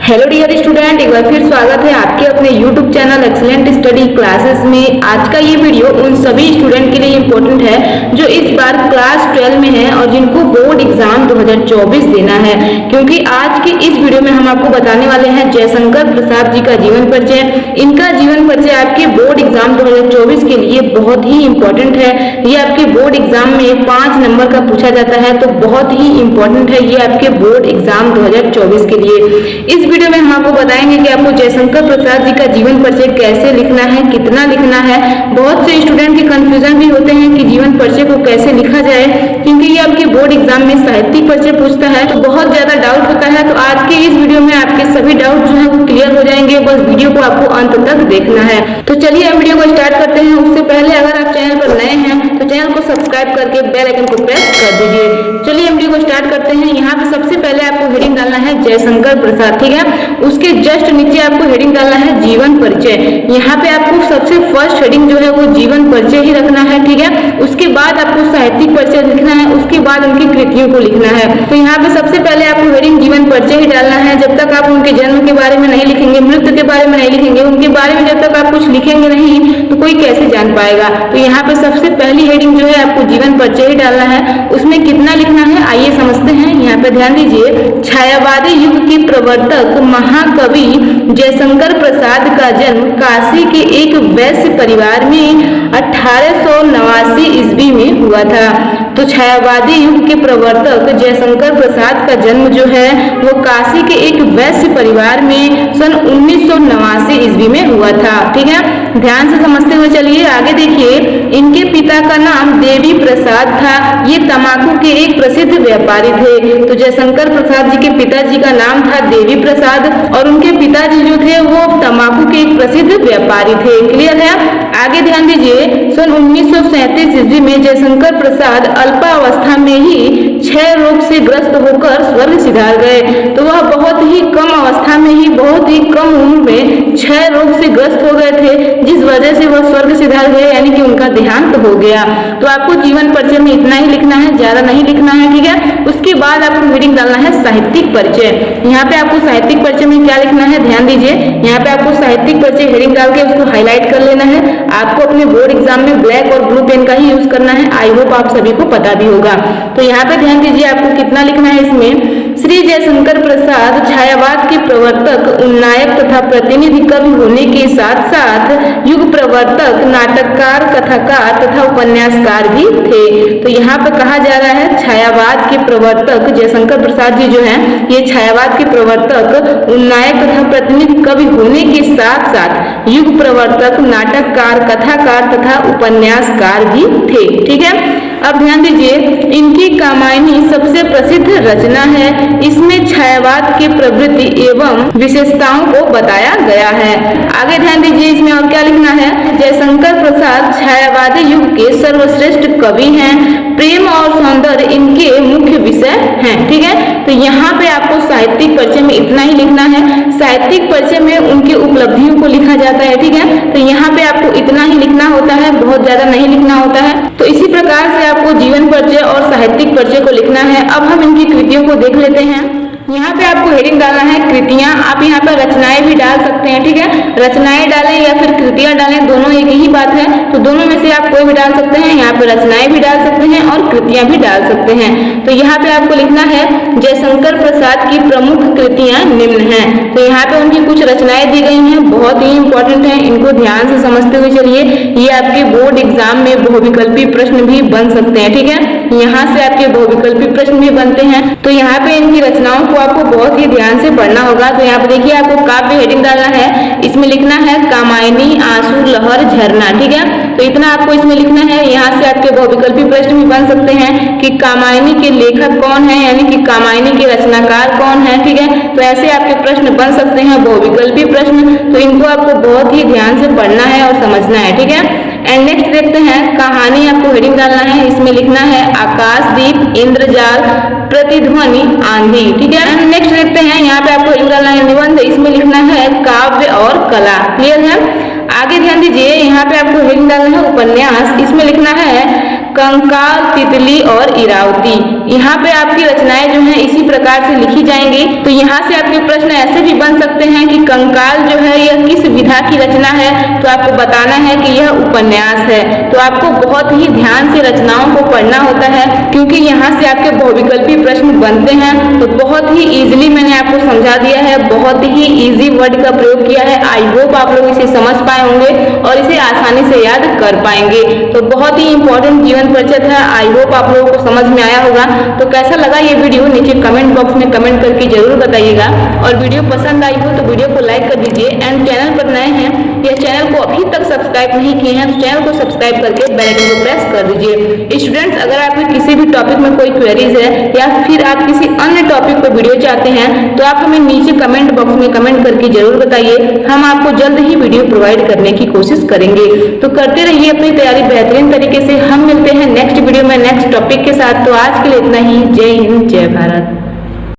Hello dear student, एक बार फिर स्वागत है आपके अपने YouTube channel excellent study classes में। आज का ये वीडियो उन सभी स्टूडेंट के लिए इम्पोर्टेंट है जो इस बार क्लास 12 में है और जिनको बोर्ड एग्जाम 2024 देना है, क्योंकि आज की इस वीडियो में हम आपको बताने वाले हैं जयशंकर प्रसाद जी का जीवन परिचय। इनका जीवन परिचय आपके बोर्ड एग्जाम 2024 के लिए बहुत ही इम्पोर्टेंट है। ये आपके बोर्ड एग्जाम में 5 नंबर का पूछा जाता है, तो बहुत ही इम्पोर्टेंट है ये आपके बोर्ड एग्जाम 2024 के लिए। इस वीडियो में हम आपको बताएंगे कि आपको जयशंकर प्रसाद जी का जीवन परिचय कैसे लिखना है, कितना लिखना है। बहुत से स्टूडेंट के कंफ्यूजन भी होते हैं कि जीवन परिचय को कैसे लिखा जाए, क्योंकि ये आपके बोर्ड एग्जाम में साहित्यिक परिचय पूछता है, तो बहुत ज्यादा डाउट होता है। तो आज के इस वीडियो में आपके सभी डाउट जो है वो क्लियर हो जाएंगे, बस वीडियो को आपको अंत तक देखना है। तो चलिए हम वीडियो को स्टार्ट करते हैं। उससे पहले अगर आप चैनल पर नए हैं तो चैनल को सब्सक्राइब करके बेल आइकन को प्रेस कर दीजिए। चलिए हम वीडियो को स्टार्ट करते हैं। यहाँ पे सबसे पहले आपको हेडिंग डालना है जयशंकर प्रसाद, ठीक है। उसके जस्ट नीचे आपको हेडिंग डालना है जीवन परिचय। यहाँ पे आपको सबसे फर्स्ट हेडिंग जो है वो जीवन परिचय ही रखना है, ठीक है। उसके बाद आपको साहित्यिक परिचय लिखना है, उसके बाद उनकी कृतियों को लिखना है। तो यहाँ पे सबसे पहले आपको हेडिंग जीवन परिचय ही डालना है। जब तक आप उनके जन्म के बारे में नहीं लिखेंगे, मृत्यु के बारे में नहीं लिखेंगे, उनके बारे में जब तक आप कुछ लिखेंगे नहीं तो कोई कैसे जान पाएगा। तो यहाँ पे सबसे पहली हेडिंग जो है आपको जीवन परिचय ही डालना है। उसमें कितना लिखना है आइए समझते हैं। यहाँ पे ध्यान दीजिए, छायावादी युग के प्रवर्तक महाकवि जयशंकर प्रसाद का जन्म काशी के एक वैश्य परिवार में 1889 ईस्वी में हुआ था। तो छायावादी युग के प्रवर्तक जयशंकर प्रसाद का जन्म जो है वो काशी के एक वैश्य परिवार में सन 1989 ईस्वी में हुआ था, ठीक है। ध्यान से समझते हुए चलिए आगे देखिए। इनके पिता का नाम देवी प्रसाद था। ये तंबाकू के एक प्रसिद्ध व्यापारी थे। तो जयशंकर प्रसाद जी के पिताजी का नाम था देवी प्रसाद और उनके पिताजी जो थे वो तंबाकू के एक प्रसिद्ध व्यापारी थे। क्लियर है। आगे ध्यान दीजिए, सन 1937 ईस्वी में जयशंकर प्रसाद अल्पावस्था में ही क्षय रोग से ग्रस्त होकर स्वर्ग सिधार गए। तो वह बहुत ही कम अवस्था में ही, बहुत ही कम उम्र में क्षय रोग से ग्रस्त हो गए थे, जिस वजह से वह स्वर्ग सिधार गए, यानी कि उनका देहांत हो गया। तो आपको जीवन परिचय में इतना ही लिखना है, ज्यादा नहीं लिखना है, ठीक है। उसके बाद आपको हेडिंग डालना है साहित्यिक परिचय। यहाँ पे आपको साहित्यिक परिचय में क्या लिखना है ध्यान दीजिए। यहाँ पे आपको साहित्यिक परिचय हेडिंग डाल के उसको हाईलाइट कर लेना है। आपको अपने बोर्ड एग्जाम में ब्लैक और ब्लू पेन का ही यूज करना है। आई होप आप सभी को पता भी होगा। तो यहाँ पे ध्यान दीजिए आपको कितना लिखना है इसमें। श्री जयशंकर प्रसाद छायावाद के प्रवर्तक, उन्नायक तथा प्रतिनिधि कवि होने के साथ साथ युग प्रवर्तक, नाटककार, कथाकार तथा उपन्यासकार भी थे। तो यहाँ पे कहा जा रहा है छायावाद के प्रवर्तक जयशंकर प्रसाद जी जो हैं ये छायावाद के प्रवर्तक, उन्नायक तथा प्रतिनिधि कवि होने के साथ साथ युग प्रवर्तक, नाटककार, कथाकार तथा उपन्यासकार भी थे, ठीक है। अब ध्यान दीजिए, इनकी कामायनी सबसे प्रसिद्ध रचना है। इसमें छायावाद के प्रवृत्ति एवं विशेषताओं को बताया गया है। आगे ध्यान दीजिए इसमें और क्या लिखना है। जयशंकर प्रसाद छायावादी युग के सर्वश्रेष्ठ कवि हैं। प्रेम और सौंदर्य इनके मुख्य विषय हैं, ठीक है। तो यहाँ पे आपको साहित्यिक परिचय में इतना ही लिखना है। साहित्यिक परिचय में उनकी उपलब्धियों को लिखा जाता है, ठीक है। तो यहाँ पे आपको इतना ही लिखना होता है, बहुत ज्यादा नहीं लिखना होता है। तो इसी प्रकार से आपको जीवन परिचय और साहित्यिक परिचय को लिखना है। अब हम इनकी कृतियों को देख लेते हैं। यहाँ पे आपको हेडिंग डालना है कृतियां। आप यहाँ पर रचनाएं भी डाल सकते हैं, ठीक है। रचनाएं डालें या फिर कृतियां डालें, दोनों एक ही बात है। तो दोनों में से आप कोई भी डाल सकते हैं। यहाँ पे रचनाएं भी डाल सकते हैं और कृतियां भी डाल सकते हैं। तो यहाँ पे आपको लिखना है जयशंकर प्रसाद की प्रमुख कृतियां निम्न हैं। तो यहाँ पे उनकी कुछ रचनाएं दी गई हैं, बहुत ही इंपॉर्टेंट है। इनको ध्यान से समझते हुए चलिए। ये आपके बोर्ड एग्जाम में बहुविकल्पी प्रश्न भी बन सकते हैं, ठीक है। यहाँ से आपके बहुविकल्पी प्रश्न भी बनते हैं। तो यहाँ पे इनकी रचनाओं को आपको बहुत ही ध्यान से पढ़ना होगा। तो यहाँ पे देखिए आपको काव्य हेडिंग डालना है। इसमें लिखना है कामायनी, आंसू, लहर, झरना, ठीक है। तो इतना आपको इसमें लिखना है। यहाँ से आपके बहुविकल्पी प्रश्न भी बन सकते हैं कि कामायनी के लेखक कौन है, यानी कि कामायनी के रचनाकार कौन है, ठीक है। तो ऐसे आपके प्रश्न बन सकते हैं, बहुविकल्पी प्रश्न। तो इनको आपको बहुत ही ध्यान से पढ़ना है और समझना है, ठीक है। एंड नेक्स्ट देखते हैं कहानी। आपको हेडिंग डालना है। इसमें लिखना है आकाशदीप, इंद्रजाल, प्रतिध्वनि, आंधी, ठीक है। एंड नेक्स्ट देखते हैं, यहाँ पे आपको हेडिंग डालना है निबंध। इसमें लिखना है काव्य और कला। क्लियर है। आगे ध्यान दीजिए, यहाँ पे आपको हेडिंग डालना है उपन्यास। इसमें लिखना है कंकाल, तितली और इरावती। यहाँ पे आपकी रचनाएं जो हैं इसी प्रकार से लिखी जाएंगी। तो यहाँ से आपके प्रश्न ऐसे भी बन सकते हैं कि कंकाल जो है यह किस विधा की रचना है, तो आपको बताना है कि यह उपन्यास है। तो आपको बहुत ही ध्यान से रचनाओं को पढ़ना होता है, क्योंकि यहाँ से आपके बहुविकल्पी प्रश्न बनते हैं। तो बहुत ही इजीली मैंने आपको समझा दिया है, बहुत ही इजी वर्ड का प्रयोग किया है। आई होप आप लोग इसे समझ पाए होंगे और इसे आसानी से याद कर पाएंगे। तो बहुत ही इंपॉर्टेंट जीवन परिचय था, आई होप आप लोगों को समझ में आया होगा। तो कैसा लगा ये वीडियो नीचे कमेंट बॉक्स में कमेंट करके जरूर बताइएगा, और वीडियो पसंद आई हो तो वीडियो को लाइक कर दीजिए। एंड चैनल पर नए हैं या चैनल को अभी तक सब्सक्राइब नहीं किए हैं तो चैनल को सब्सक्राइब करके बेल आइकन को प्रेस कर दीजिए। स्टूडेंट्स, अगर आपके किसी भी टॉपिक में कोई क्वेरीज है या फिर आप किसी अन्य टॉपिक पर वीडियो चाहते हैं तो आप हमें नीचे कमेंट बॉक्स में कमेंट करके जरूर बताइए। हम आपको जल्द ही वीडियो प्रोवाइड करने की कोशिश करेंगे। तो करते रहिए अपनी तैयारी बेहतरीन तरीके से। हम मिलते हैं नेक्स्ट वीडियो में नेक्स्ट टॉपिक के साथ। तो आज के लिए इतना ही। जय हिंद, जय भारत।